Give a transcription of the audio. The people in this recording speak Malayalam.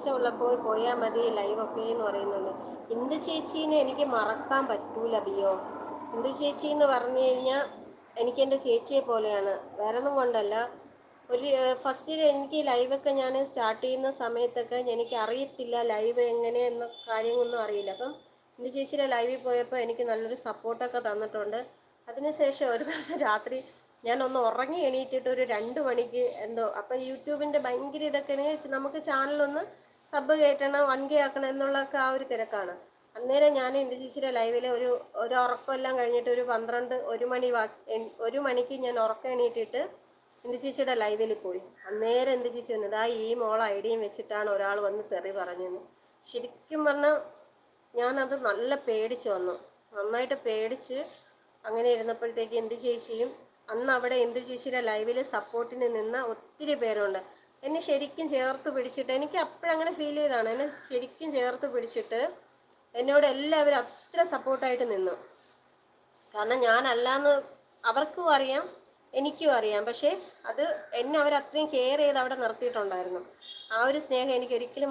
ഇഷ്ടമുള്ളപ്പോൾ പോയാൽ മതി ലൈവൊക്കെ എന്ന് പറയുന്നുണ്ട്. ഇന്ദു ചേച്ചീനെ എനിക്ക് മറക്കാൻ പറ്റൂല ബിയോ. ഇന്ദു ചേച്ചി എന്ന് പറഞ്ഞു കഴിഞ്ഞാൽ എനിക്ക് എൻ്റെ ചേച്ചിയെ പോലെയാണ്. വേറെ ഒന്നും കൊണ്ടല്ല. ഒരു ഫസ്റ്റിൽ എനിക്ക് ലൈവൊക്കെ ഞാൻ സ്റ്റാർട്ട് ചെയ്യുന്ന സമയത്തൊക്കെ എനിക്ക് അറിയത്തില്ല ലൈവ് എങ്ങനെയെന്ന കാര്യങ്ങളൊന്നും അറിയില്ല. അപ്പം ഇന്ദു ചേച്ചിയുടെ ലൈവിൽ പോയപ്പോൾ എനിക്ക് നല്ലൊരു സപ്പോർട്ടൊക്കെ തന്നിട്ടുണ്ട്. അതിനുശേഷം ഒരു ദിവസം രാത്രി ഞാനൊന്ന് ഉറങ്ങി എണീറ്റിട്ട് ഒരു 2 മണിക്ക് എന്തോ അപ്പം യൂട്യൂബിൻ്റെ ഭയങ്കര ഇതൊക്കെ നമുക്ക് ചാനലൊന്ന് സബ് കയറ്റണം 1K ആക്കണം എന്നുള്ളതൊക്കെ ആ ഒരു തിരക്കാണ്. അന്നേരം ഞാൻ ഇന്ദു ചേച്ചിയുടെ ലൈവിൽ ഒരു ഉറക്കമെല്ലാം കഴിഞ്ഞിട്ട് ഒരു 1 മണിക്ക് ഞാൻ ഉറക്കം എണീറ്റിട്ട് ഇന്ദു ചേച്ചിയുടെ ലൈവിൽ പോയി. അന്നേരം ഇന്ദു ചേച്ചി വന്നത് ഈ മോൾ ഐഡിയും വെച്ചിട്ടാണ് ഒരാൾ വന്ന് തെറി പറഞ്ഞതെന്ന്. ശരിക്കും പറഞ്ഞാൽ ഞാനത് നല്ല പേടിച്ച് വന്നു, നന്നായിട്ട് പേടിച്ച്. അങ്ങനെ ഇരുന്നപ്പോഴത്തേക്ക് ഇന്ദു ചേച്ചിയും അന്ന് അവിടെ ഇന്ദു ചേച്ചിയുടെ ലൈവിൽ സപ്പോർട്ടിന് നിന്ന ഒത്തിരി പേരുണ്ട്. എന്നെ ശരിക്കും ചേർത്ത് പിടിച്ചിട്ട്, എനിക്ക് അപ്പോഴങ്ങനെ ഫീൽ ചെയ്തതാണ്, എന്നെ ശരിക്കും ചേർത്ത് പിടിച്ചിട്ട് എന്നോട് എല്ലാവരും അത്ര സപ്പോർട്ടായിട്ട് നിന്നു. കാരണം ഞാനല്ലാന്ന് അവർക്കും അറിയാം, എനിക്കും അറിയാം. പക്ഷേ അത് എന്നെ അവരത്രയും കെയർ ചെയ്ത് അവിടെ നിർത്തിയിട്ടുണ്ടായിരുന്നു. ആ ഒരു സ്നേഹം എനിക്ക് ഒരിക്കലും